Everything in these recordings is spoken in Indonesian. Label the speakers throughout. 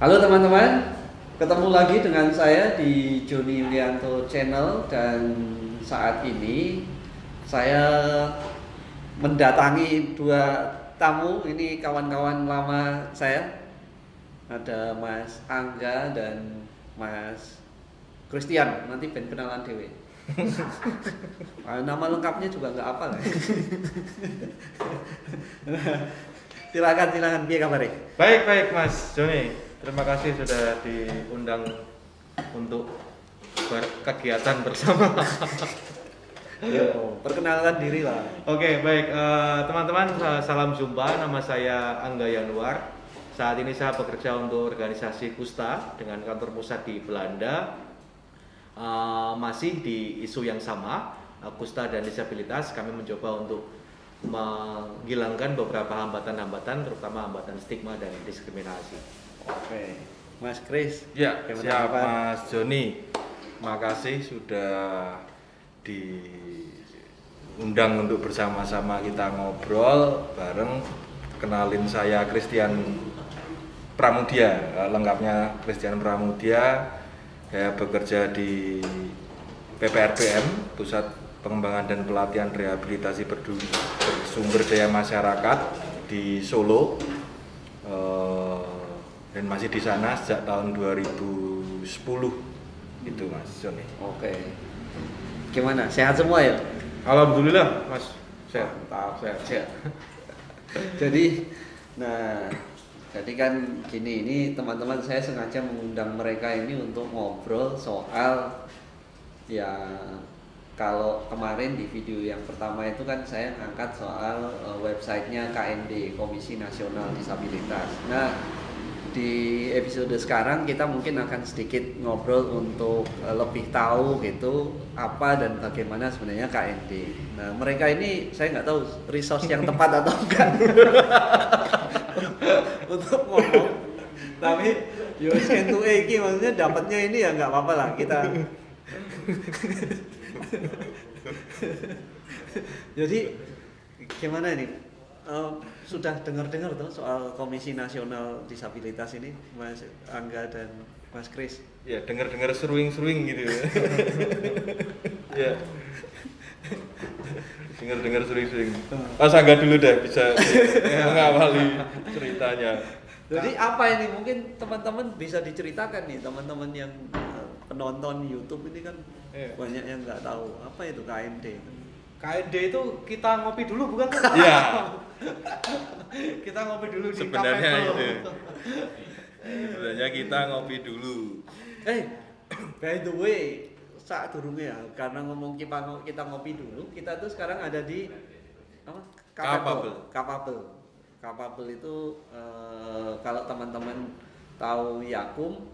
Speaker 1: Halo teman-teman, ketemu lagi dengan saya di Joni Yulianto Channel dan saat ini saya mendatangi dua tamu, ini kawan-kawan lama saya. Ada Mas Angga dan Mas Christian, nanti ben kenalan dewe. Nama lengkapnya juga nggak apa lah. Silakan, biar kabar.
Speaker 2: Baik Mas Joni. Terima kasih sudah diundang untuk berkegiatan bersama.
Speaker 1: Perkenalkan diri lah.
Speaker 2: Oke, baik teman-teman, salam jumpa. Nama saya Angga Yanuar. Saat ini saya bekerja untuk organisasi Kusta dengan kantor pusat di Belanda. Masih di isu yang sama, Kusta dan disabilitas. Kami mencoba untuk menghilangkan beberapa hambatan-hambatan, terutama hambatan stigma dan diskriminasi.
Speaker 1: Oke, Mas Chris.
Speaker 3: Ya, siap Mas Joni. Makasih sudah diundang untuk bersama-sama kita ngobrol bareng. Kenalin saya Christian Pramudia, lengkapnya Christian Pramudia. Saya bekerja di PPRBM, Pusat Pengembangan dan Pelatihan Rehabilitasi Bersumber Daya Masyarakat di Solo. Dan masih di sana sejak tahun 2010 itu Mas Joni.
Speaker 1: Oke. Gimana? Sehat semua ya?
Speaker 2: Alhamdulillah Mas, sehat.
Speaker 1: Sehat. Jadi kan gini, ini teman-teman saya sengaja mengundang mereka ini untuk ngobrol soal ya, kalau kemarin di video yang pertama itu kan saya angkat soal websitenya KND, Komisi Nasional Disabilitas. Nah, di episode sekarang kita mungkin akan sedikit ngobrol untuk lebih tahu gitu apa dan bagaimana sebenarnya KND. Nah, mereka ini saya nggak tahu resource yang tepat atau enggak untuk ngomong, tapi yos entuke iki maksudnya dapatnya ini ya nggak apa-apa lah kita. Jadi gimana ini? Sudah dengar-dengar tuh soal Komisi Nasional Disabilitas ini, Mas Angga dan Mas Chris?
Speaker 3: Ya, dengar-dengar seruing-seruing gitu ya. Ya. Dengar-dengar seruing-seruing. Mas Angga dulu deh bisa mengawali ceritanya.
Speaker 1: Jadi apa ini? Mungkin teman-teman bisa diceritakan nih, teman-teman yang penonton YouTube ini kan banyak yang nggak tahu apa itu KND.
Speaker 2: KND itu kita ngopi dulu bukan?
Speaker 3: Iya.
Speaker 2: Kita ngopi dulu di
Speaker 3: Sebenarnya
Speaker 2: kafe
Speaker 3: itu. Sebenarnya kita ngopi dulu.
Speaker 1: By the way, saat durungnya ya, karena ngomong kita ngopi dulu, kita tuh sekarang ada di apa? Capable itu kalau teman-teman tahu Yakum,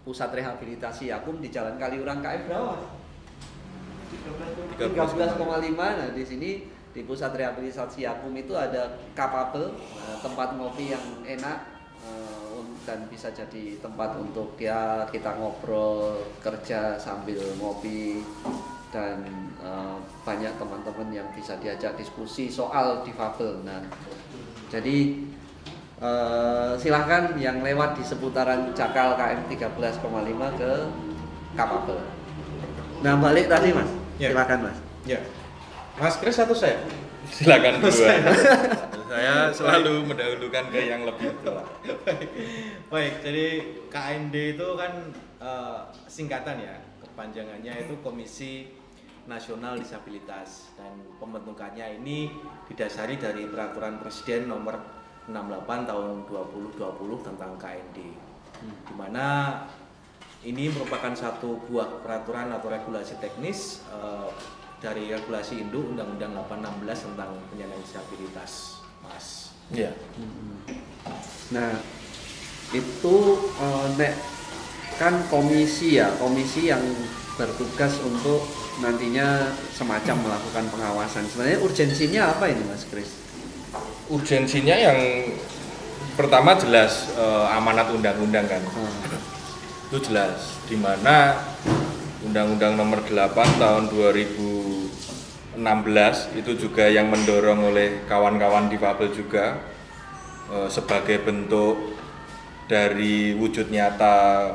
Speaker 1: pusat rehabilitasi Yakum di Jalan Kaliurang KM berapa? 13,5. Nah, di sini di pusat rehabilitasi Yakum itu ada Capable, tempat ngopi yang enak dan bisa jadi tempat untuk kita ngobrol, kerja sambil ngopi, dan banyak teman-teman yang bisa diajak diskusi soal difabel. Nah, jadi silahkan yang lewat di seputaran Jakal KM 13,5 ke Capable. Nah, balik tadi Mas, silakan Mas.
Speaker 2: Ya, Mas Chris atau saya?
Speaker 3: Silakan duluan. Saya selalu mendahulukan ke yang lebih tua.
Speaker 2: Baik, jadi KND itu kan singkatan ya, kepanjangannya itu Komisi Nasional Disabilitas, dan pembentukannya ini didasari dari Peraturan Presiden Nomor 68 Tahun 2020 tentang KND, di mana ini merupakan satu buah peraturan atau regulasi teknis dari regulasi induk Undang-Undang 816 tentang penyandang disabilitas, Mas.
Speaker 3: Iya.
Speaker 1: Nah, itu kan komisi yang bertugas untuk nantinya semacam melakukan pengawasan. Sebenarnya urgensinya apa ini Mas Chris?
Speaker 3: Urgensinya yang pertama jelas amanat undang-undang kan. Itu jelas, di mana Undang-Undang Nomor 8 Tahun 2016 itu juga yang mendorong oleh kawan-kawan difabel juga sebagai bentuk dari wujud nyata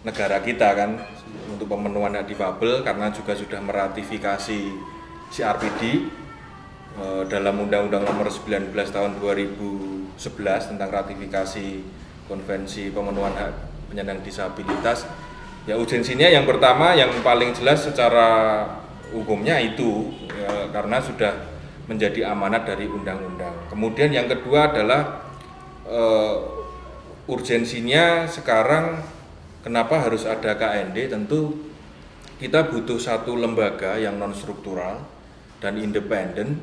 Speaker 3: negara kita kan untuk pemenuhan hak difabel, karena juga sudah meratifikasi CRPD dalam Undang-Undang Nomor 19 Tahun 2011 tentang ratifikasi Konvensi Pemenuhan Hak Penyandang Disabilitas. Ya, urgensinya yang pertama, yang paling jelas secara hukumnya itu karena sudah menjadi amanat dari undang-undang. Kemudian yang kedua adalah urgensinya sekarang kenapa harus ada KND. Tentu kita butuh satu lembaga yang non struktural dan independen,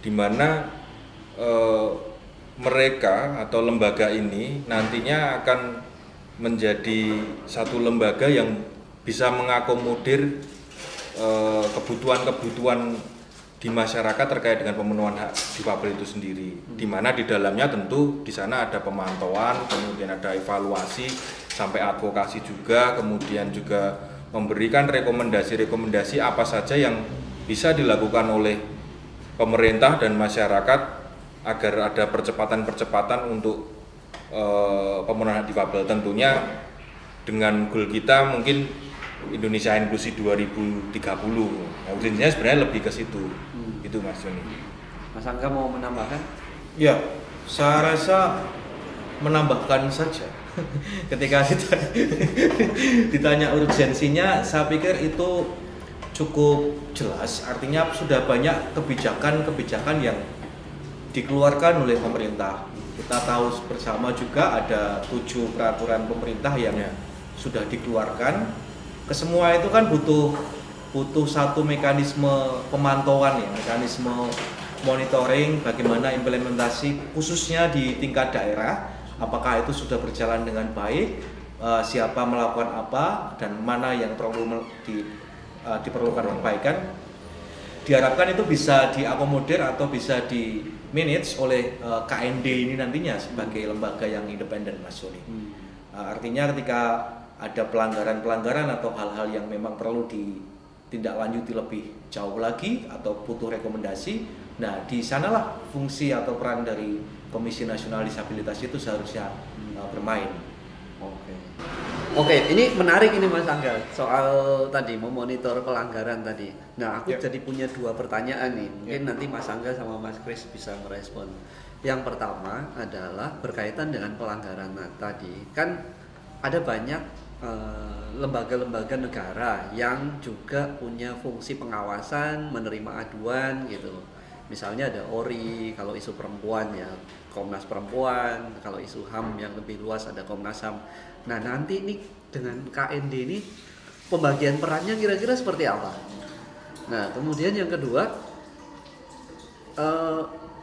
Speaker 3: di mana mereka atau lembaga ini nantinya akan menjadi satu lembaga yang bisa mengakomodir kebutuhan-kebutuhan di masyarakat terkait dengan pemenuhan hak difabel itu sendiri, di mana di dalamnya tentu di sana ada pemantauan, kemudian ada evaluasi sampai advokasi juga, kemudian juga memberikan rekomendasi-rekomendasi apa saja yang bisa dilakukan oleh pemerintah dan masyarakat agar ada percepatan-percepatan untuk pemenuhan hak difabel. Tentunya dengan goal kita mungkin Indonesia Inklusi 2030. Nah, urgensinya sebenarnya lebih ke situ. Itu Mas Joni.
Speaker 1: Mas Angga mau menambahkan?
Speaker 2: Ya, saya rasa menambahkan saja. Ketika ditanya urgensinya, saya pikir itu cukup jelas. Artinya sudah banyak kebijakan-kebijakan yang dikeluarkan oleh pemerintah. Kita tahu bersama juga ada 7 peraturan pemerintah yang sudah dikeluarkan. Kesemua itu kan butuh satu mekanisme pemantauan ya, mekanisme monitoring bagaimana implementasi khususnya di tingkat daerah, apakah itu sudah berjalan dengan baik, siapa melakukan apa dan mana yang perlu diperlukan perbaikan. Diharapkan itu bisa diakomodir atau bisa di manage oleh KND ini nantinya sebagai lembaga yang independen, Mas Joni. Artinya ketika ada pelanggaran-pelanggaran atau hal-hal yang memang perlu ditindaklanjuti lebih jauh lagi atau butuh rekomendasi, nah di sanalah fungsi atau peran dari Komisi Nasional Disabilitas itu seharusnya bermain.
Speaker 1: Oke, ini menarik ini Mas Angga soal tadi memonitor pelanggaran tadi. Nah, aku jadi punya 2 pertanyaan nih. Mungkin nanti Mas Angga sama Mas Kris bisa merespon. Yang pertama adalah berkaitan dengan pelanggaran tadi. Kan ada banyak lembaga-lembaga negara yang juga punya fungsi pengawasan, menerima aduan gitu. Misalnya ada ORI kalau isu perempuan ya, Komnas Perempuan, kalau isu HAM yang lebih luas ada Komnas HAM. Nah, nanti nih dengan KND ini pembagian perannya kira-kira seperti apa? Nah, kemudian yang kedua,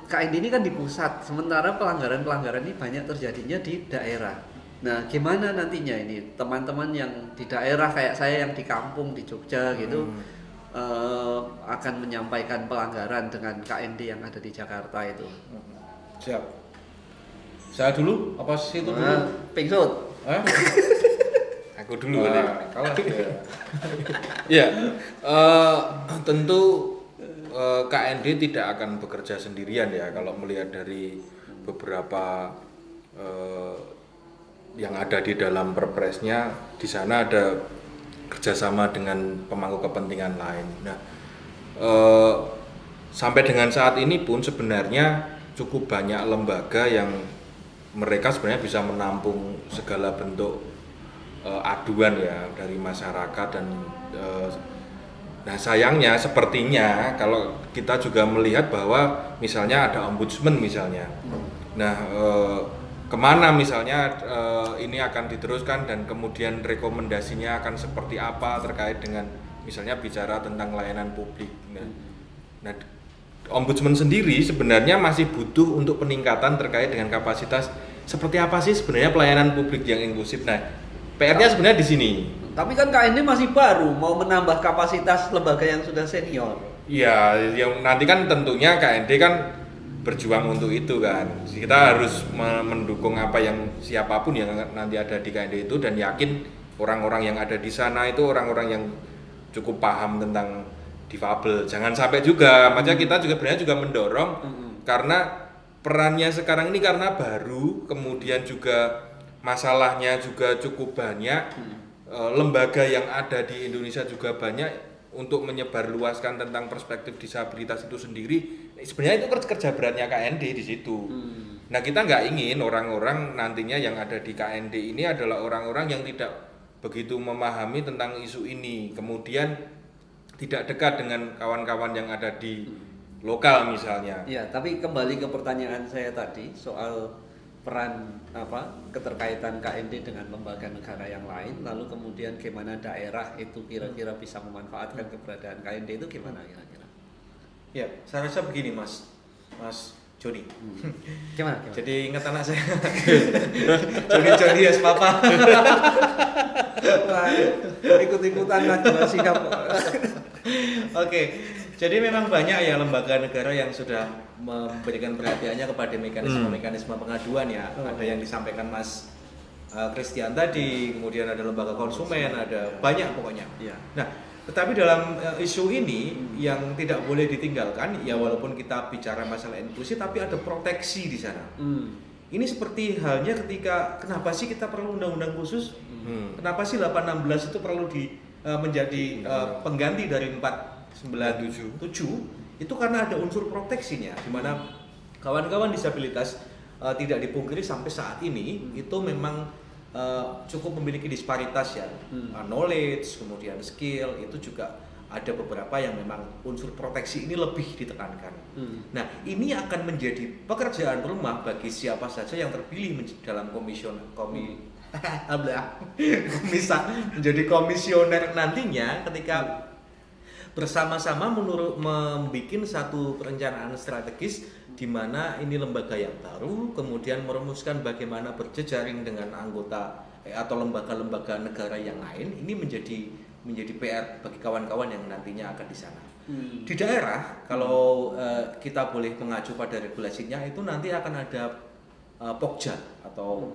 Speaker 1: KND ini kan di pusat, sementara pelanggaran-pelanggaran ini banyak terjadinya di daerah. Nah, gimana nantinya ini teman-teman yang di daerah kayak saya yang di kampung di Jogja gitu akan menyampaikan pelanggaran dengan KND yang ada di Jakarta itu?
Speaker 2: Siap. Saya dulu apa sih itu dulu?
Speaker 1: Pingsut.
Speaker 3: Aku dulu
Speaker 2: Kalah
Speaker 3: ya. Tentu KND tidak akan bekerja sendirian ya, kalau melihat dari beberapa yang ada di dalam perpresnya. Di sana ada kerjasama dengan pemangku kepentingan lain. Nah, sampai dengan saat ini pun sebenarnya cukup banyak lembaga yang mereka sebenarnya bisa menampung segala bentuk aduan ya dari masyarakat dan nah sayangnya sepertinya kalau kita juga melihat bahwa misalnya ada ombudsman misalnya. Nah, kemana misalnya ini akan diteruskan dan kemudian rekomendasinya akan seperti apa terkait dengan misalnya bicara tentang layanan publik. Nah, ombudsman sendiri sebenarnya masih butuh untuk peningkatan terkait dengan kapasitas seperti apa sih sebenarnya pelayanan publik yang inklusif. Nah, PR-nya sebenarnya di sini.
Speaker 1: Tapi kan KND masih baru, mau menambah kapasitas lembaga yang sudah senior.
Speaker 3: Iya, yang nanti kan tentunya KND kan berjuang untuk itu kan. Kita harus mendukung apa yang siapapun yang nanti ada di KND itu, dan yakin orang-orang yang ada di sana itu orang-orang yang cukup paham tentang difabel. Jangan sampai juga, makanya kita juga sebenarnya juga mendorong karena perannya sekarang ini karena baru, kemudian juga masalahnya juga cukup banyak, lembaga yang ada di Indonesia juga banyak untuk menyebarluaskan tentang perspektif disabilitas itu sendiri. Sebenarnya itu kerja beratnya KND di situ. Nah, kita nggak ingin orang-orang nantinya yang ada di KND ini adalah orang-orang yang tidak begitu memahami tentang isu ini, kemudian tidak dekat dengan kawan-kawan yang ada di lokal misalnya.
Speaker 1: Ya, tapi kembali ke pertanyaan saya tadi soal peran keterkaitan KND dengan lembaga negara yang lain, lalu kemudian gimana daerah itu kira-kira bisa memanfaatkan keberadaan KND itu gimana kira-kira?
Speaker 2: Ya, saya rasa begini Mas Joni.
Speaker 1: Gimana?
Speaker 2: Jadi ingat anak saya. Joni yes papa.
Speaker 1: Ikut-ikutan aja sikap.
Speaker 2: Oke. Jadi memang banyak ya lembaga negara yang sudah memberikan perhatiannya kepada mekanisme pengaduan ya. Ada yang disampaikan Mas Christian tadi, kemudian ada lembaga konsumen, ada banyak pokoknya.
Speaker 1: Ya.
Speaker 2: Nah, tetapi dalam isu ini yang tidak boleh ditinggalkan ya, walaupun kita bicara masalah inklusi tapi ada proteksi di sana. Ini seperti halnya ketika kenapa sih kita perlu undang-undang khusus? Kenapa sih 816 itu perlu menjadi pengganti dari 497? Itu karena ada unsur proteksinya, di mana kawan-kawan disabilitas tidak dipungkiri sampai saat ini itu memang cukup memiliki disparitas ya, knowledge, kemudian skill, itu juga ada beberapa yang memang unsur proteksi ini lebih ditekankan. Nah, ini akan menjadi pekerjaan rumah bagi siapa saja yang terpilih dalam menjadi komisioner nantinya, ketika bersama-sama membuat satu perencanaan strategis di mana ini lembaga yang baru, kemudian merumuskan bagaimana berjejaring dengan anggota atau lembaga-lembaga negara yang lain. Ini menjadi PR bagi kawan-kawan yang nantinya akan di sana. Di daerah, kalau kita boleh mengacu pada regulasinya, itu nanti akan ada Pokja atau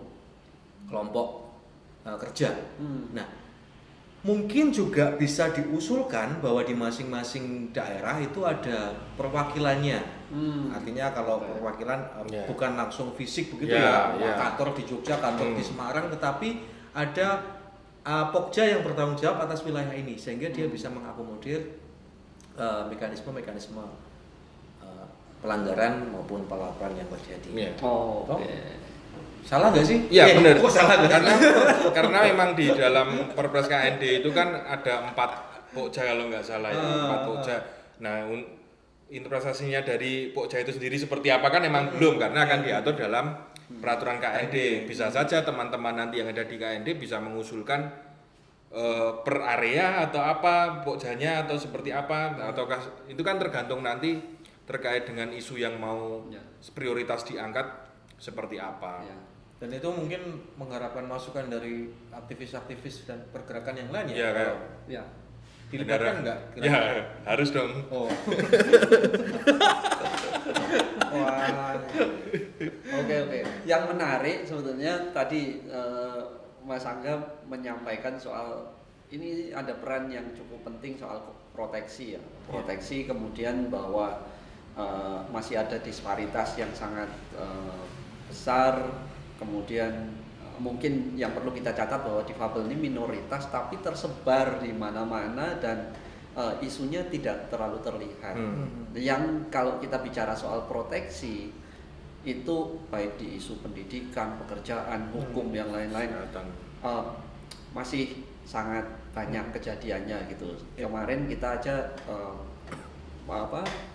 Speaker 2: kelompok kerja. Nah, mungkin juga bisa diusulkan bahwa di masing-masing daerah itu ada perwakilannya. Artinya kalau perwakilan bukan langsung fisik begitu kantor di Jogja, kantor di Semarang, tetapi ada Pokja yang bertanggung jawab atas wilayah ini, sehingga dia bisa mengakomodir mekanisme-mekanisme pelanggaran maupun pelaporan yang terjadi. Salah nggak sih?
Speaker 3: Iya benar.
Speaker 2: Kok salah nggak?
Speaker 3: Karena memang di dalam Perpres KND itu kan ada 4 Pokja kalau nggak salah ya, 4 Pokja. Nah, interpretasinya dari Pokja itu sendiri seperti apa kan memang belum, karena akan diatur dalam peraturan KND. Bisa saja teman-teman nanti yang ada di KND bisa mengusulkan per area atau apa Pokjanya atau seperti apa, ataukah itu kan tergantung nanti terkait dengan isu yang mau prioritas diangkat seperti apa.
Speaker 2: Dan itu mungkin mengharapkan masukan dari aktivis-aktivis dan pergerakan yang lain ya. Dilibatkan enggak?
Speaker 3: Ya, harus dong.
Speaker 1: Oke. Yang menarik sebetulnya tadi Mas Angga menyampaikan soal ini ada peran yang cukup penting soal proteksi ya. Proteksi, kemudian bahwa masih ada disparitas yang sangat besar. Kemudian mungkin yang perlu kita catat bahwa difabel ini minoritas tapi tersebar di mana-mana dan isunya tidak terlalu terlihat. Yang kalau kita bicara soal proteksi itu baik di isu pendidikan, pekerjaan, hukum yang lain-lain masih sangat banyak kejadiannya gitu. Kemarin kita aja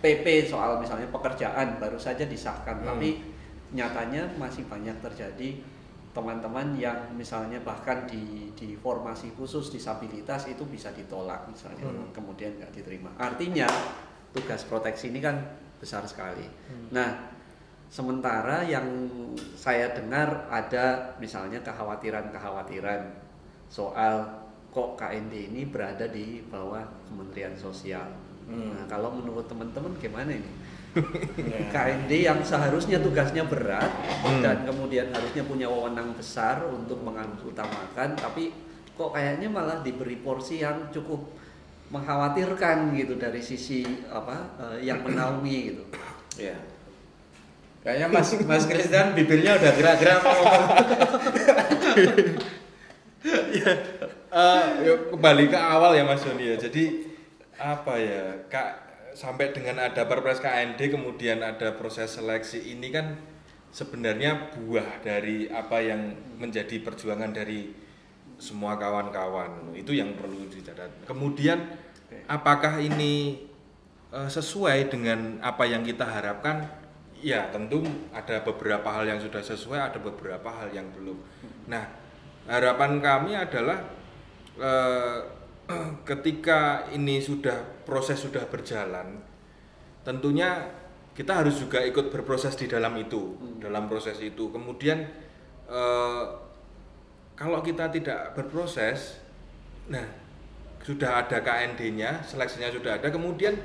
Speaker 1: PP soal misalnya pekerjaan baru saja disahkan, tapi nyatanya masih banyak terjadi teman-teman yang misalnya bahkan di formasi khusus disabilitas itu bisa ditolak misalnya, kemudian nggak diterima. Artinya tugas proteksi ini kan besar sekali. Nah, sementara yang saya dengar ada misalnya kekhawatiran soal kok KND ini berada di bawah Kementerian Sosial. Nah, kalau menurut teman-teman gimana ini? KND yang seharusnya tugasnya berat dan kemudian harusnya punya wewenang besar untuk mengutamakan, tapi kok kayaknya malah diberi porsi yang cukup mengkhawatirkan gitu dari sisi yang menaungi gitu.
Speaker 2: Kayaknya Mas Christian bibirnya udah gerak-gerak mau ngomong.
Speaker 3: Kembali ke awal ya Mas Doni ya. Jadi apa ya, sampai dengan ada Perpres KND kemudian ada proses seleksi ini kan sebenarnya buah dari apa yang menjadi perjuangan dari semua kawan-kawan. Itu yang perlu dicatat. Kemudian apakah ini sesuai dengan apa yang kita harapkan? Ya tentu ada beberapa hal yang sudah sesuai, ada beberapa hal yang belum. Nah, harapan kami adalah ketika ini proses sudah berjalan, tentunya kita harus juga ikut berproses di dalam itu, dalam proses itu. Kemudian kalau kita tidak berproses, nah sudah ada KND-nya, seleksinya sudah ada, kemudian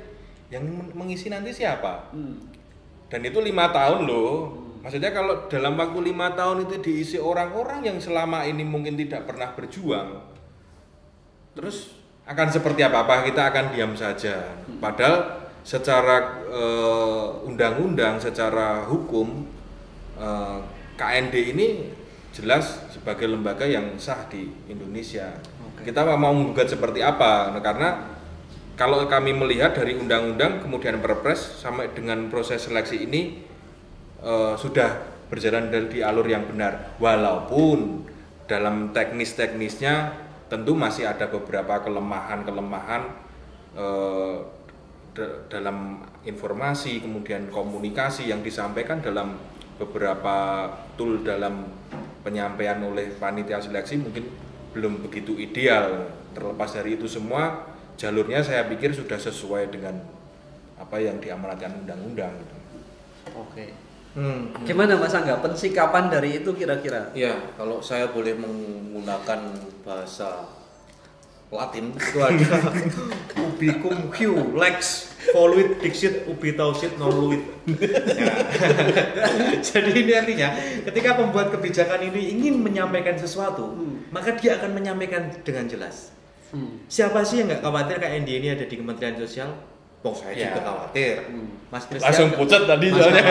Speaker 3: yang mengisi nanti siapa? Dan itu 5 tahun loh. Maksudnya kalau dalam waktu 5 tahun itu diisi orang-orang yang selama ini mungkin tidak pernah berjuang, terus akan seperti apa kita akan diam saja. Padahal secara undang-undang, secara hukum, KND ini jelas sebagai lembaga yang sah di Indonesia. Kita mau menggugat seperti apa? Nah, karena kalau kami melihat dari undang-undang kemudian Perpres sampai dengan proses seleksi ini sudah berjalan di alur yang benar, walaupun dalam teknisnya tentu masih ada beberapa kelemahan dalam informasi kemudian komunikasi yang disampaikan dalam beberapa tool dalam penyampaian oleh panitia seleksi mungkin belum begitu ideal. Terlepas dari itu semua, jalurnya saya pikir sudah sesuai dengan apa yang diamanatkan undang-undang.
Speaker 1: Oke. Gimana Mas Angga, pensikapan dari itu kira-kira?
Speaker 2: Ya, kalau saya boleh menggunakan bahasa Latin itu ada ubicum Q lex voluit dixit ubi tausit non luit. Ya. Jadi ini artinya ketika pembuat kebijakan ini ingin menyampaikan sesuatu, maka dia akan menyampaikan dengan jelas. Siapa sih yang nggak khawatir KND ini ada di Kementerian Sosial? Saya juga khawatir. Mas Christian
Speaker 3: langsung pucat tadi soalnya.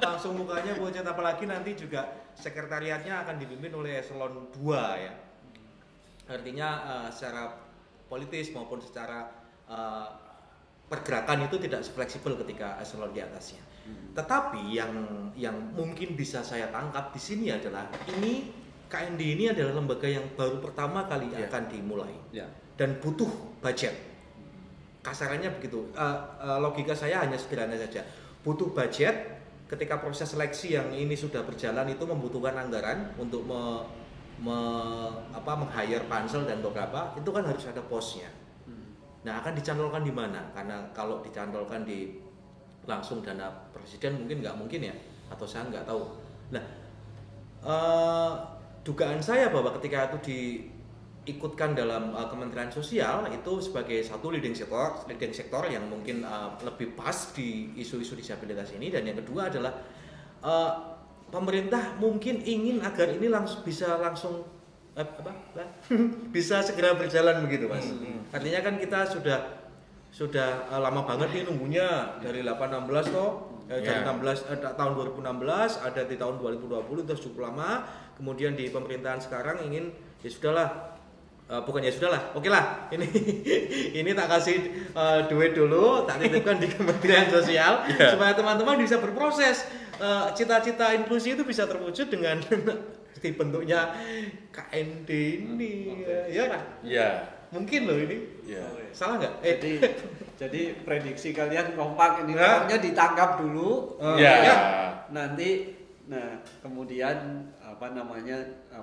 Speaker 2: Langsung mukanya pucat, apalagi nanti juga sekretariatnya akan dipimpin oleh eselon 2 ya. Artinya secara politis maupun secara pergerakan itu tidak fleksibel ketika eselon di atasnya. Tetapi yang mungkin bisa saya tangkap di sini adalah ini KND ini adalah lembaga yang baru pertama kali akan dimulai dan butuh budget. Kasarannya begitu. Logika saya hanya sederhana saja. Butuh budget. Ketika proses seleksi yang ini sudah berjalan itu membutuhkan anggaran untuk meng-hire pansel dan beberapa itu kan harus ada posnya. Nah, akan dicantolkan di mana? Karena kalau dicantolkan di langsung dana presiden mungkin nggak mungkin ya, atau saya nggak tahu. Nah, dugaan saya bahwa ketika itu diikutkan dalam Kementerian Sosial itu sebagai satu leading sektor yang mungkin lebih pas di isu-isu disabilitas ini, dan yang kedua adalah pemerintah mungkin ingin agar ini bisa segera berjalan begitu Mas. Artinya kan kita sudah lama banget nih nunggunya dari 816 toh. Dari 16 tahun 2016 ada di tahun 2020 itu cukup lama. Kemudian di pemerintahan sekarang ingin ya sudahlah, oke lah, ini tak kasih duit dulu, tak titipkan di Kementerian Sosial supaya teman-teman bisa berproses, cita-cita inklusi itu bisa terwujud dengan dibentuknya KND ini. Ya mungkin loh ini. Salah nggak?
Speaker 1: Jadi prediksi kalian kompak ini pokoknya ditangkap dulu. Nanti kemudian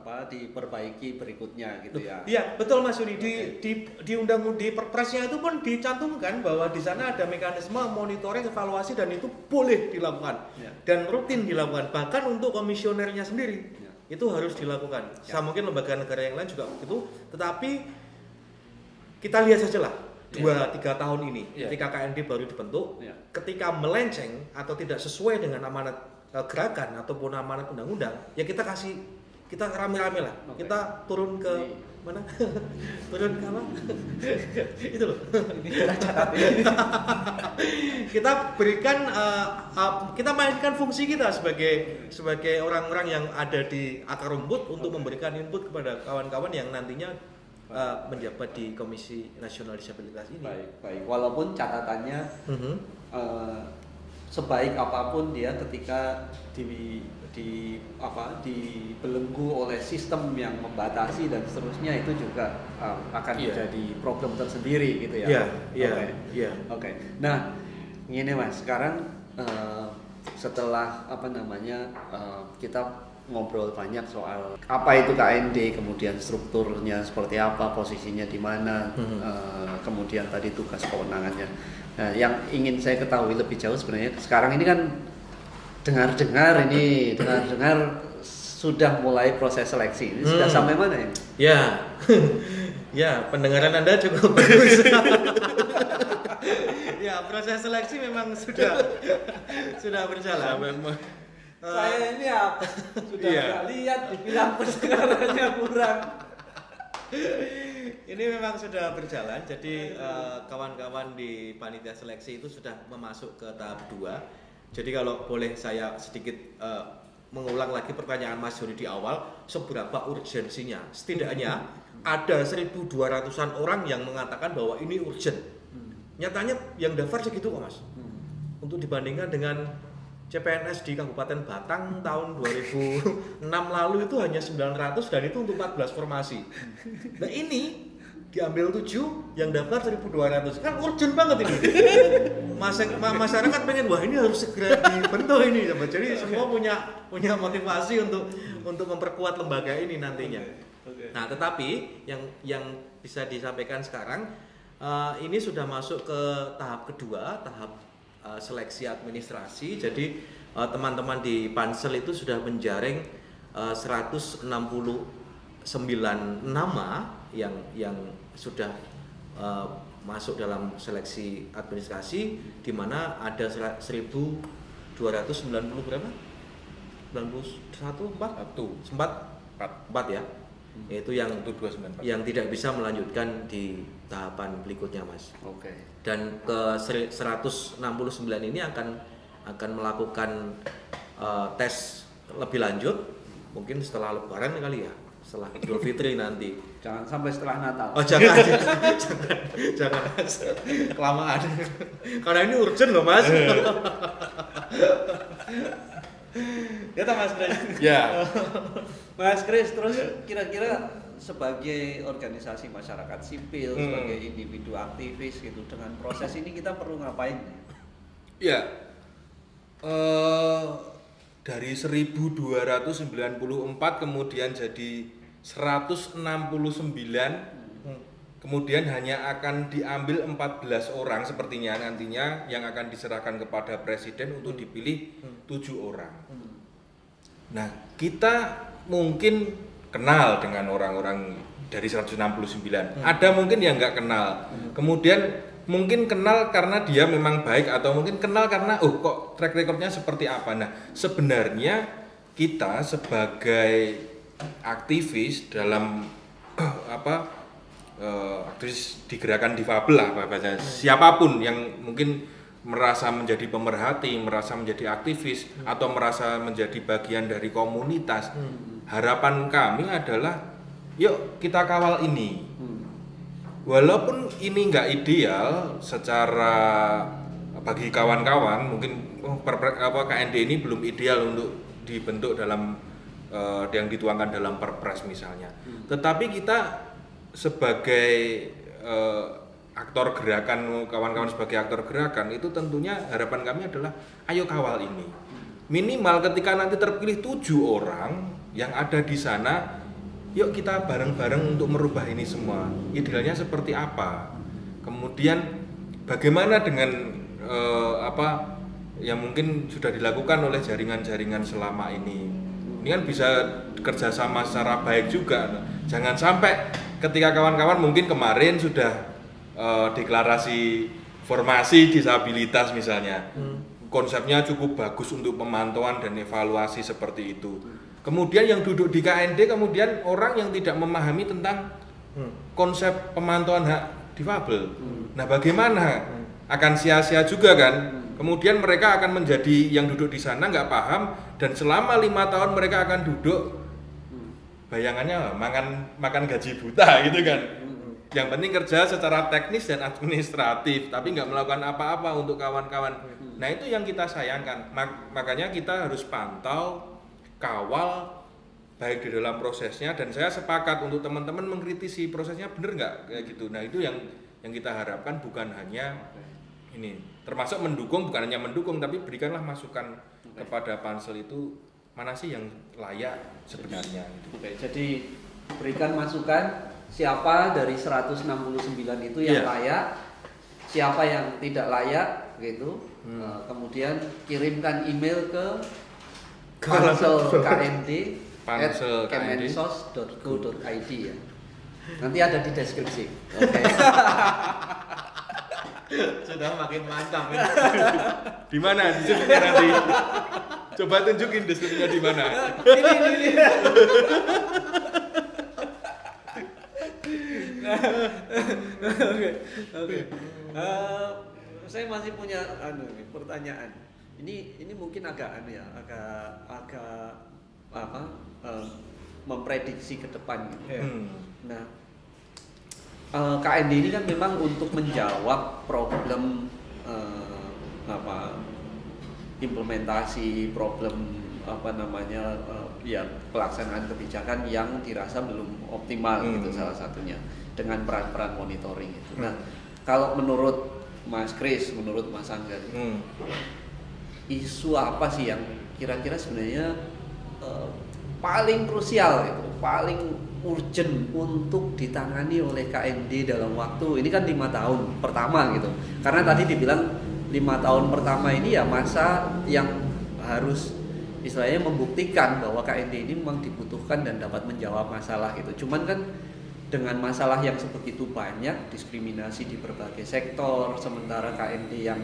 Speaker 1: diperbaiki berikutnya gitu ya.
Speaker 2: Iya, betul Mas Yudi. Di undang-undang di Perpresnya itu pun dicantumkan bahwa di sana ada mekanisme monitoring, evaluasi, dan itu boleh dilakukan dan rutin dilakukan, bahkan untuk komisionernya sendiri itu harus dilakukan. Mungkin lembaga negara yang lain juga begitu, tetapi kita lihat saja lah 2-3 tahun ini ketika KND baru dibentuk, ketika melenceng atau tidak sesuai dengan amanat gerakan ataupun amanat undang-undang, ya kita rame-rame lah, kita turun ke mana? Turun ke apa? Itu loh. Kita berikan kita mainkan fungsi kita sebagai orang-orang yang ada di akar rumput untuk memberikan input kepada kawan-kawan yang nantinya menjabat di Komisi Nasional Disabilitas ini.
Speaker 1: Baik. Walaupun catatannya sebaik apapun dia ketika dibelenggu oleh sistem yang membatasi dan seterusnya, itu juga akan menjadi problem tersendiri gitu ya.
Speaker 2: Iya.
Speaker 1: Oke. Nah, ini Mas, sekarang setelah kita ngobrol banyak soal apa itu KND, kemudian strukturnya seperti apa, posisinya di mana, kemudian tadi tugas kewenangannya. Nah, yang ingin saya ketahui lebih jauh sebenarnya sekarang ini kan dengar-dengar sudah mulai proses seleksi. Ini sudah sampai mana ya?
Speaker 2: Ya. Ya, pendengaran Anda cukup bagus. Ya, proses seleksi memang sudah berjalan.
Speaker 1: Saya ini apa? Sudah nggak lihat, dibilang pendengarannya kurang.
Speaker 2: Ini memang sudah berjalan. Jadi kawan-kawan di panitia seleksi itu sudah memasuk ke tahap 2. Jadi kalau boleh saya sedikit mengulang lagi pertanyaan Mas Joni di awal, seberapa urgensinya? Setidaknya ada 1.200-an orang yang mengatakan bahwa ini urgent. Nyatanya yang daftar segitu kok Mas. Untuk dibandingkan dengan CPNS di Kabupaten Batang tahun 2006 lalu itu hanya 900 dan itu untuk 14 formasi. Nah ini diambil 7, yang daftar 1.200, kan urgent banget ini. Masyarakat pengen, wah ini harus segera dibentuk ini. Jadi semua punya motivasi untuk memperkuat lembaga ini nantinya. Nah tetapi yang bisa disampaikan sekarang, ini sudah masuk ke tahap kedua, tahap seleksi administrasi. Jadi teman-teman di Pansel itu sudah menjaring 169 nama yang sudah masuk dalam seleksi administrasi, di mana ada 1.290 berapa? 4 ya. Yaitu yang tidak bisa melanjutkan di tahapan berikutnya, Mas.
Speaker 1: Oke.
Speaker 2: Dan ke 169 ini akan melakukan tes lebih lanjut mungkin setelah Lebaran kali ya, setelah Idul Fitri nanti.
Speaker 1: Jangan sampai setelah Natal.
Speaker 2: Oh jangan. Kelamaan. Karena ini urgent loh Mas. Ya tak Mas Kris.
Speaker 3: Ya.
Speaker 1: Mas Kris, terus kira-kira sebagai organisasi masyarakat sipil, sebagai individu aktivis gitu, dengan proses ini kita perlu ngapain?
Speaker 3: Ya. Dari 1294 kemudian jadi 169, kemudian hanya akan diambil 14 orang sepertinya nantinya yang akan diserahkan kepada presiden untuk dipilih 7 orang. Nah, kita mungkin kenal dengan orang-orang dari 169. Ada mungkin yang nggak kenal. Kemudian mungkin kenal karena dia memang baik, atau mungkin kenal karena kok track recordnya seperti apa. Nah, sebenarnya kita sebagai aktivis dalam aktivis di gerakan difabel lah bahasanya, siapapun yang mungkin merasa menjadi pemerhati, merasa menjadi aktivis atau merasa menjadi bagian dari komunitas, harapan kami adalah yuk kita kawal ini. Walaupun ini nggak ideal secara bagi kawan-kawan, mungkin KND ini belum ideal untuk dibentuk dalam yang dituangkan dalam Perpres misalnya. Tetapi kita sebagai aktor gerakan, kawan-kawan sebagai aktor gerakan itu tentunya harapan kami adalah ayo kawal ini. Minimal ketika nanti terpilih 7 orang yang ada di sana, yuk kita bareng-bareng untuk merubah ini semua. Idealnya seperti apa? Kemudian bagaimana dengan yang mungkin sudah dilakukan oleh jaringan-jaringan selama ini. Ini kan bisa kerjasama secara baik juga. Jangan sampai ketika kawan-kawan mungkin kemarin sudah deklarasi formasi disabilitas misalnya, konsepnya cukup bagus untuk pemantauan dan evaluasi seperti itu. Kemudian yang duduk di KND, kemudian orang yang tidak memahami tentang konsep pemantauan hak difabel. Nah, bagaimana? Akan sia-sia juga kan? Kemudian mereka akan menjadi yang duduk di sana nggak paham, dan selama 5 tahun mereka akan duduk bayangannya makan gaji buta gitu kan. Yang penting kerja secara teknis dan administratif, tapi nggak melakukan apa-apa untuk kawan-kawan. Nah, itu yang kita sayangkan. Makanya kita harus pantau, kawal baik di dalam prosesnya, dan saya sepakat untuk teman-teman mengkritisi prosesnya bener nggak kayak gitu. Nah, itu yang kita harapkan, bukan hanya ini, termasuk mendukung, bukan hanya mendukung, tapi berikanlah masukan kepada pansel itu mana sih yang layak sebenarnya.
Speaker 1: Oke, jadi berikan masukan siapa dari 169 itu yang layak, siapa yang tidak layak gitu. Kemudian kirimkan email ke pansel KND @kemensos.go.id ya. Nanti ada di deskripsi. Oke.
Speaker 2: Sudah makin mantap ya.
Speaker 3: Di mana deskripsinya nanti? Coba tunjukin deskripsinya di mana.
Speaker 1: Ini. Oke. Saya masih punya pertanyaan. Ini mungkin agak memprediksi ke depan gitu. Nah, KND ini kan memang untuk menjawab problem implementasi problem pelaksanaan kebijakan yang dirasa belum optimal gitu, salah satunya dengan peran-peran monitoring itu. Nah, kalau menurut Mas Kris, menurut Mas Angga, isu apa sih yang kira-kira sebenarnya paling krusial itu, paling urgent untuk ditangani oleh KND dalam waktu ini kan 5 tahun pertama gitu. Karena tadi dibilang 5 tahun pertama ini ya masa yang harus istilahnya membuktikan bahwa KND ini memang dibutuhkan dan dapat menjawab masalah gitu. Cuman kan dengan masalah yang sebegitu banyak, diskriminasi di berbagai sektor, sementara KND yang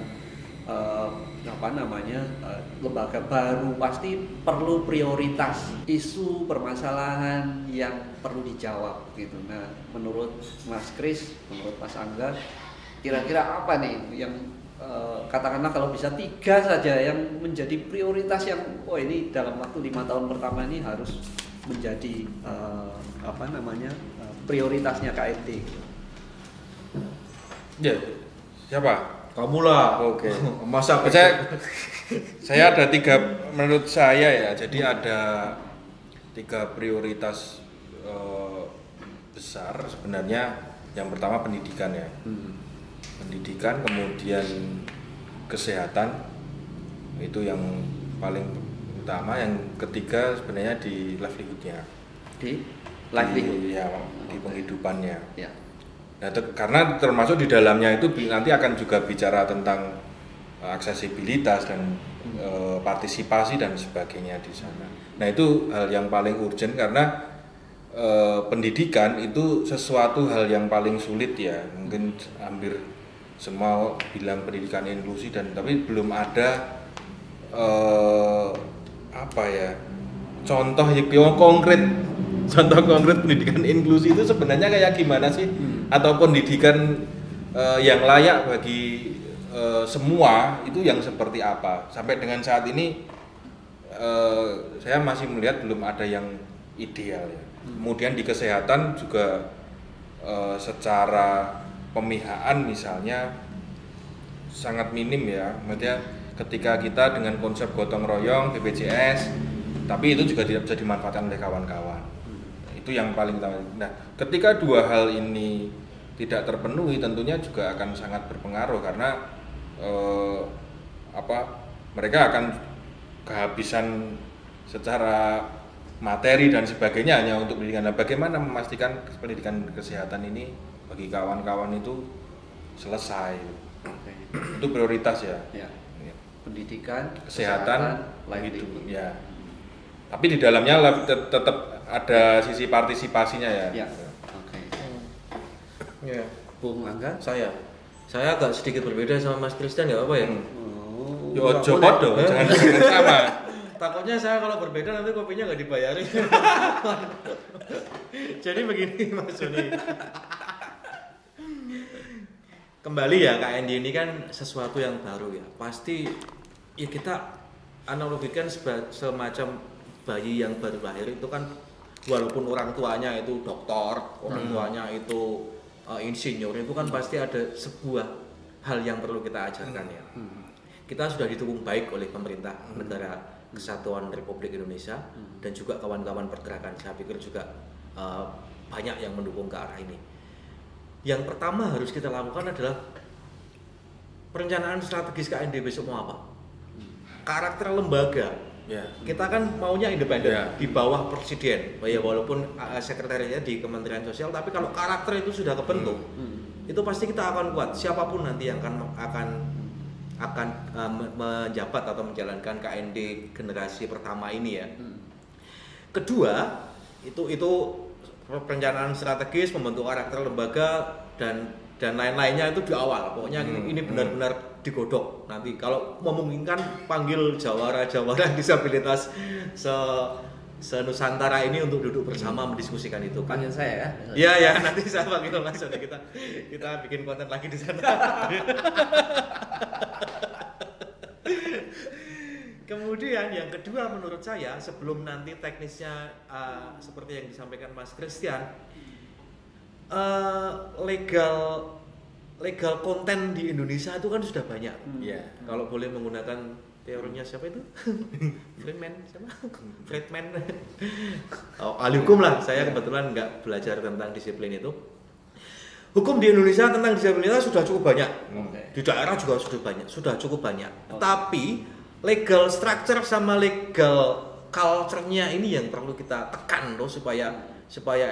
Speaker 1: lembaga baru pasti perlu prioritas isu permasalahan yang perlu dijawab gitu. Nah, menurut Mas Kris, menurut Mas Angga, kira-kira apa nih yang katakanlah kalau bisa 3 saja yang menjadi prioritas yang ini dalam waktu 5 tahun pertama ini harus menjadi prioritasnya KND gitu.
Speaker 3: Ya, siapa?
Speaker 2: Kamu lah.
Speaker 3: Oke.
Speaker 2: Masa
Speaker 3: saya ada 3 menurut saya ya. Jadi ada 3 prioritas besar sebenarnya. Yang pertama pendidikan ya. Pendidikan, kemudian kesehatan, itu yang paling utama. Yang ketiga sebenarnya di livelihood-nya.
Speaker 1: Di livelihood
Speaker 3: ya, di penghidupannya.
Speaker 1: Ya.
Speaker 3: Nah, karena termasuk di dalamnya itu nanti akan juga bicara tentang aksesibilitas dan partisipasi dan sebagainya di sana. Nah, itu hal yang paling urgent karena pendidikan itu sesuatu hal yang paling sulit ya. Mungkin hampir semua bilang pendidikan inklusi tapi belum ada contoh yang konkret. Contoh konkret pendidikan inklusi itu sebenarnya kayak gimana sih? Atau pendidikan yang layak bagi semua itu yang seperti apa? Sampai dengan saat ini saya masih melihat belum ada yang ideal ya. Kemudian di kesehatan juga secara pemihakan misalnya sangat minim ya. Maksudnya ketika kita dengan konsep gotong royong BPJS, tapi itu juga tidak bisa dimanfaatkan oleh kawan-kawan. Itu yang paling utama. Nah, ketika 2 hal ini tidak terpenuhi, tentunya juga akan sangat berpengaruh karena mereka akan kehabisan secara materi dan sebagainya hanya untuk pendidikan. Nah, bagaimana memastikan pendidikan kesehatan ini bagi kawan-kawan itu selesai? Itu prioritas ya.
Speaker 1: Pendidikan,
Speaker 3: kesehatan,
Speaker 1: livelihood.
Speaker 3: Ya. Tapi di dalamnya tetap ada sisi partisipasinya ya.
Speaker 1: Ya. Oke.
Speaker 2: Ya.
Speaker 1: Bung Angga,
Speaker 2: Saya agak sedikit berbeda sama Mas Kristen, nggak apa ya?
Speaker 3: Yo, jangan sama.
Speaker 2: Takutnya saya kalau berbeda nanti kopinya nggak dibayarin. Jadi begini Mas Joni. Kembali ya, KND ini kan sesuatu yang baru ya. Pasti ya kita analogikan semacam bayi yang baru lahir itu kan, walaupun orang tuanya itu dokter, orang tuanya itu insinyur, itu kan pasti ada sebuah hal yang perlu kita ajarkan ya. Kita sudah didukung baik oleh pemerintah negara Kesatuan Republik Indonesia dan juga kawan-kawan pergerakan. Saya pikir juga banyak yang mendukung ke arah ini. Yang pertama harus kita lakukan adalah perencanaan strategis KND besok mau apa? Karakter lembaga. Kita kan maunya independen di bawah presiden. Ya walaupun sekretariatnya di Kementerian Sosial, tapi kalau karakter itu sudah kebentuk, itu pasti kita akan kuat. Siapapun nanti yang akan menjabat atau menjalankan KND generasi pertama ini ya. Kedua, itu perencanaan strategis, membentuk karakter lembaga dan lain-lainnya itu di awal. Pokoknya ini benar-benar digodok. Nanti kalau memungkinkan panggil jawara disabilitas se-Nusantara ini untuk duduk bersama mendiskusikan itu.
Speaker 1: Panggil saya ya?
Speaker 2: Iya, nanti saya panggil Mas Joni, kita bikin konten lagi di sana. Kemudian yang kedua menurut saya, sebelum nanti teknisnya seperti yang disampaikan Mas Christian, legal konten di Indonesia itu kan sudah banyak. Kalau boleh menggunakan teorinya siapa itu? Friedman. Ahli hukum lah. Saya kebetulan nggak belajar tentang disiplin itu. Hukum di Indonesia tentang disabilitas sudah cukup banyak. Di daerah juga sudah cukup banyak. Tapi legal structure sama legal culture-nya ini yang perlu kita tekan loh, supaya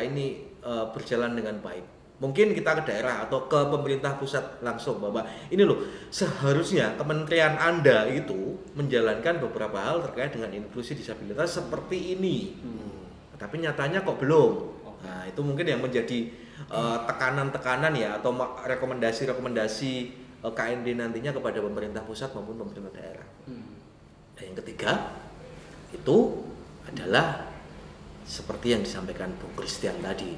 Speaker 2: ini berjalan dengan baik. Mungkin kita ke daerah atau ke pemerintah pusat langsung bahwa ini loh, seharusnya kementerian Anda itu menjalankan beberapa hal terkait dengan inklusi disabilitas seperti ini. Tapi nyatanya kok belum. Nah, itu mungkin yang menjadi tekanan-tekanan ya, atau rekomendasi-rekomendasi KND nantinya kepada pemerintah pusat maupun pemerintah daerah. Dan yang ketiga itu adalah seperti yang disampaikan Bung Christian tadi,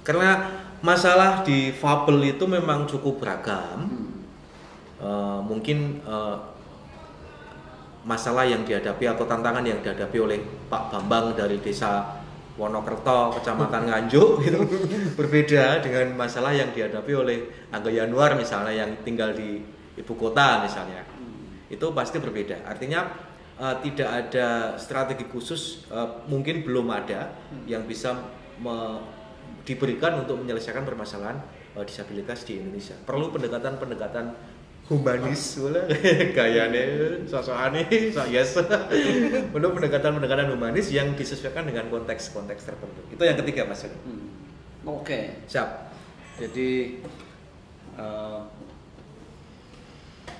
Speaker 2: karena masalah di fabel itu memang cukup beragam. Mungkin masalah yang dihadapi atau tantangan yang dihadapi oleh Pak Bambang dari desa Wonokerto, Kecamatan Nganjuk itu berbeda dengan masalah yang dihadapi oleh Angga Yanuar misalnya yang tinggal di ibu kota misalnya. Itu pasti berbeda. Artinya tidak ada strategi khusus, mungkin belum ada yang bisa diberikan untuk menyelesaikan permasalahan disabilitas di Indonesia. Perlu pendekatan humanis, gayane, sosokane, yes. Perlu pendekatan humanis yang disesuaikan dengan konteks-konteks tertentu. Itu yang ketiga, Mas.
Speaker 1: Oke.
Speaker 2: Siap.
Speaker 1: Jadi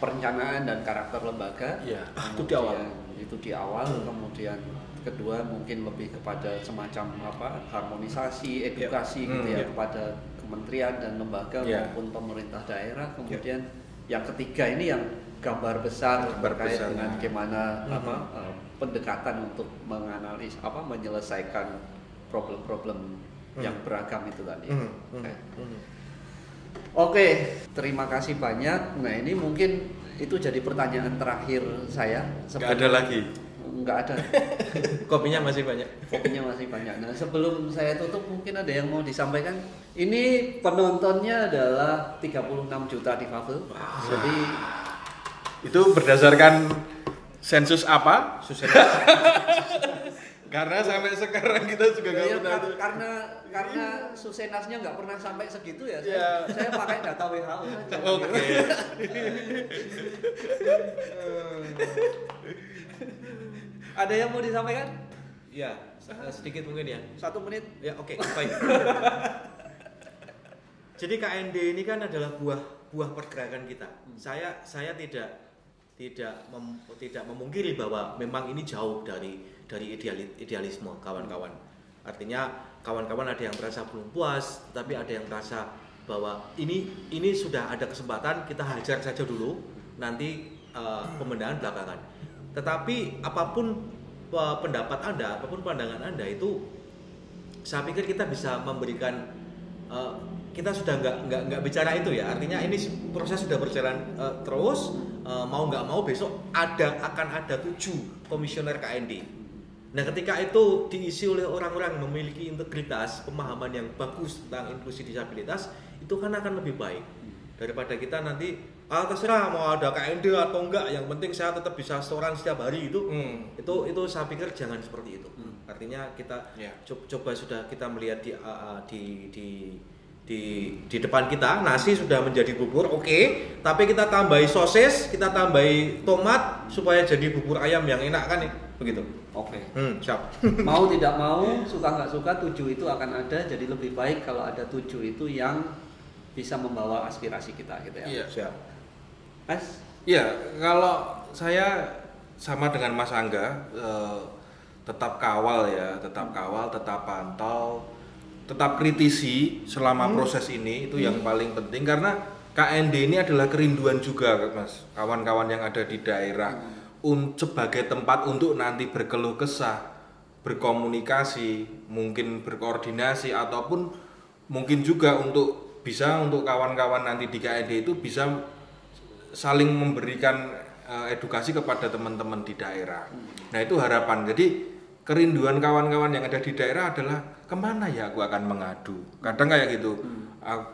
Speaker 1: perencanaan dan karakter lembaga,
Speaker 2: itu di awal.
Speaker 1: Itu di awal. Kemudian kedua mungkin lebih kepada semacam harmonisasi, edukasi gitu ya kepada kementerian dan lembaga maupun pemerintah daerah. Kemudian yang ketiga ini yang gambar besar terkait dengan gimana pendekatan untuk menganalisis menyelesaikan problem-problem yang beragam itu tadi. Oke, terima kasih banyak. Nah, ini mungkin itu jadi pertanyaan terakhir saya.
Speaker 3: Nggak ada lagi?
Speaker 1: Nggak ada.
Speaker 2: Kopinya masih banyak.
Speaker 1: Nah, sebelum saya tutup mungkin ada yang mau disampaikan. Ini penontonnya adalah 36 juta difabel. Jadi
Speaker 3: itu berdasarkan sensus apa? Karena sampai sekarang kita juga nggak pernah.
Speaker 1: Karena Susenasnya nggak pernah sampai segitu ya. Saya pakai data WHO saja.
Speaker 3: Oke.
Speaker 1: Ada yang mau disampaikan?
Speaker 2: Ya, sedikit mungkin ya.
Speaker 1: 1 menit.
Speaker 2: Ya, oke, baik. Jadi KND ini kan adalah buah pergerakan kita. Saya tidak memungkiri bahwa memang ini jauh dari idealisme kawan-kawan. Artinya kawan-kawan ada yang merasa belum puas, tapi ada yang merasa bahwa ini sudah ada kesempatan, kita hajar saja dulu, nanti pembenahan belakangan. Tetapi apapun pendapat Anda, apapun pandangan Anda itu, saya pikir kita bisa memberikan, kita sudah nggak bicara itu ya, artinya ini proses sudah berjalan terus, mau nggak mau besok akan ada 7 komisioner KND. Nah ketika itu diisi oleh orang-orang memiliki integritas, pemahaman yang bagus tentang inklusi disabilitas, itu kan akan lebih baik daripada kita nanti terserah mau ada KND atau enggak, yang penting saya tetap bisa setoran setiap hari itu. Itu saya pikir jangan seperti itu. Artinya kita coba sudah kita melihat di depan kita nasi sudah menjadi bubur, oke, tapi kita tambahi sosis, kita tambahi tomat supaya jadi bubur ayam yang enak kan ya, begitu.
Speaker 1: Oke.
Speaker 2: Siap.
Speaker 1: Mau tidak mau, suka nggak suka, 7 itu akan ada. Jadi lebih baik kalau ada 7 itu yang bisa membawa aspirasi kita gitu ya.
Speaker 3: Iya.
Speaker 2: Siap.
Speaker 1: Mas?
Speaker 3: Iya, kalau saya sama dengan Mas Angga, tetap kawal ya, tetap kawal, tetap pantau, tetap kritisi selama proses ini, itu yang paling penting, karena KND ini adalah kerinduan juga Mas, kawan-kawan yang ada di daerah, sebagai tempat untuk nanti berkeluh kesah, berkomunikasi, mungkin berkoordinasi, ataupun mungkin juga untuk kawan-kawan nanti di KND itu bisa saling memberikan edukasi kepada teman-teman di daerah. Nah itu harapan. Jadi kerinduan kawan-kawan yang ada di daerah adalah kemana ya aku akan mengadu. Kadang kayak gitu,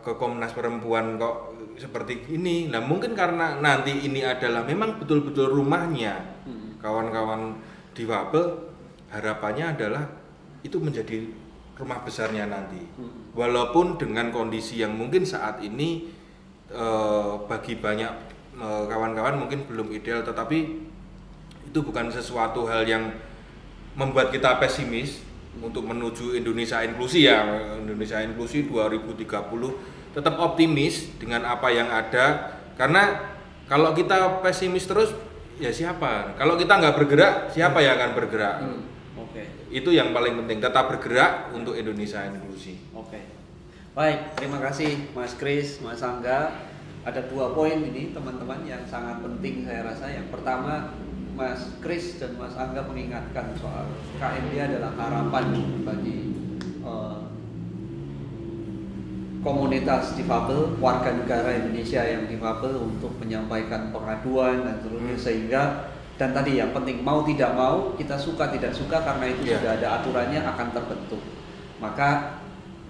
Speaker 3: ke Komnas Perempuan kok seperti ini. Nah mungkin karena nanti ini adalah memang betul-betul rumahnya kawan-kawan difabel, harapannya adalah itu menjadi rumah besarnya nanti. Walaupun dengan kondisi yang mungkin saat ini bagi banyak kawan-kawan mungkin belum ideal, tetapi itu bukan sesuatu hal yang membuat kita pesimis untuk menuju Indonesia inklusi ya. Indonesia inklusi 2030 tetap optimis dengan apa yang ada, karena kalau kita pesimis terus ya siapa? Kalau kita nggak bergerak, siapa yang akan bergerak? Itu yang paling penting, tetap bergerak untuk Indonesia inklusi.
Speaker 1: Baik, terima kasih Mas Kris, Mas Angga. Ada 2 poin ini teman-teman yang sangat penting saya rasa. Yang pertama, Mas Kris dan Mas Angga mengingatkan soal KND adalah harapan bagi komunitas difabel, warga negara Indonesia yang difabel untuk menyampaikan pengaduan dan seterusnya, sehingga dan tadi yang penting, mau tidak mau, kita suka tidak suka, karena itu sudah ada aturannya akan terbentuk. Maka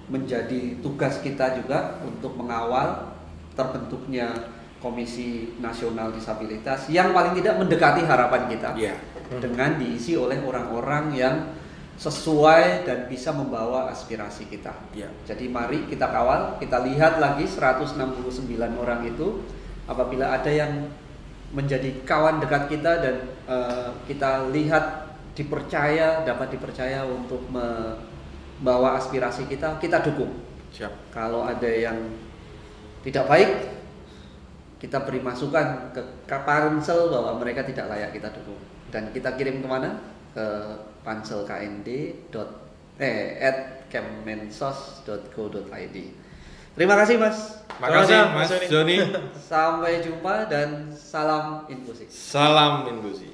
Speaker 1: menjadi tugas kita juga untuk mengawal terbentuknya Komisi Nasional Disabilitas yang paling tidak mendekati harapan kita, dengan diisi oleh orang-orang yang sesuai dan bisa membawa aspirasi kita. Jadi mari kita kawal, kita lihat lagi 169 orang itu, apabila ada yang menjadi kawan dekat kita dan kita lihat dapat dipercaya untuk membawa aspirasi kita dukung. Kalau ada yang tidak baik, kita beri masukan ke pansel bahwa mereka tidak layak kita dukung, dan kita kirim kemana? Ke pansel@kemensos.go.id. Terima kasih Mas.
Speaker 3: Makasih Mas Joni.
Speaker 1: Sampai jumpa dan salam inklusi.
Speaker 3: Salam inklusi.